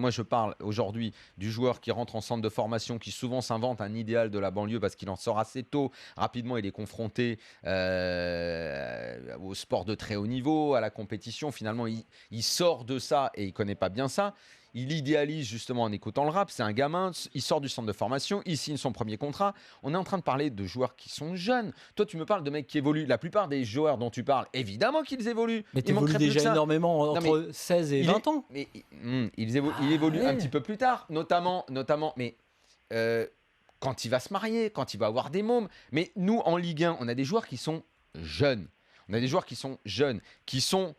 Moi, je parle aujourd'hui du joueur qui rentre en centre de formation, qui souvent s'invente un idéal de la banlieue parce qu'il en sort assez tôt. Rapidement, il est confronté au sport de très haut niveau, à la compétition. Finalement, il sort de ça et il ne connaît pas bien ça. Il idéalise justement en écoutant le rap. C'est un gamin, il sort du centre de formation, il signe son premier contrat. On est en train de parler de joueurs qui sont jeunes. Toi, tu me parles de mecs qui évoluent. La plupart des joueurs dont tu parles, évidemment qu'ils évoluent. Mais tu évolues déjà énormément entre 16 et 20 ans. Mais il évolue un petit peu plus tard, notamment mais quand il va se marier, quand il va avoir des mômes. Mais nous, en Ligue 1, on a des joueurs qui sont jeunes. On a des joueurs qui sont jeunes, qui sont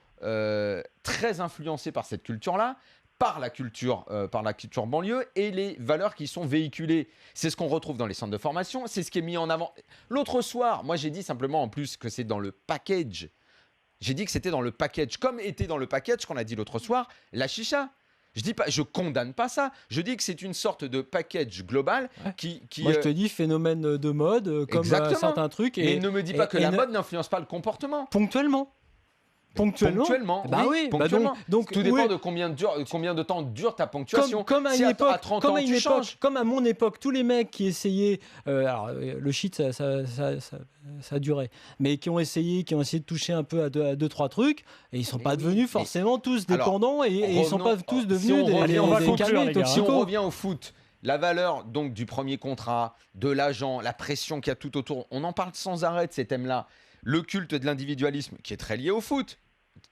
très influencés par cette culture-là, par la culture banlieue et les valeurs qui sont véhiculées. C'est ce qu'on retrouve dans les centres de formation, c'est ce qui est mis en avant. L'autre soir, moi j'ai dit simplement en plus que c'est dans le package. J'ai dit que c'était dans le package, comme était dans le package qu'on a dit l'autre soir, la chicha. Je dis pas, je condamne pas ça. Je dis que c'est une sorte de package global qui moi, je te dis phénomène de mode, comme certains trucs. Mais ne me dis pas que la mode n'influence pas le comportement. Ponctuellement. Ponctuellement, bah oui, ponctuellement. Donc, tout dépend de combien de temps dure ta ponctuation. Comme à si une époque, à 30 ans, tu changes. comme à mon époque, tous les mecs qui essayaient, alors le shit ça durait, mais qui ont essayé de toucher un peu à deux trois trucs, et ils sont pas devenus forcément tous dépendants, et ils sont pas tous devenus des calmés toxiques. Si on revient au foot, la valeur donc du premier contrat, de l'agent, la pression qu'il y a tout autour, on en parle sans arrêt de ces thèmes-là. Le culte de l'individualisme qui est très lié au foot.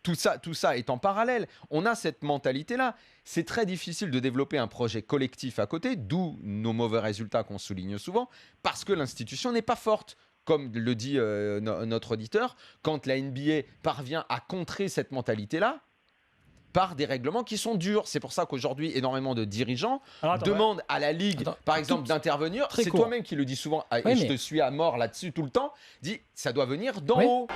Tout ça est en parallèle. On a cette mentalité-là. C'est très difficile de développer un projet collectif à côté, d'où nos mauvais résultats qu'on souligne souvent, parce que l'institution n'est pas forte. Comme le dit notre auditeur, quand la NBA parvient à contrer cette mentalité-là, par des règlements qui sont durs. C'est pour ça qu'aujourd'hui, énormément de dirigeants demandent à la Ligue, par exemple, d'intervenir. C'est toi-même qui le dis souvent, et je te suis à mort là-dessus tout le temps, dit ça doit venir d'en haut.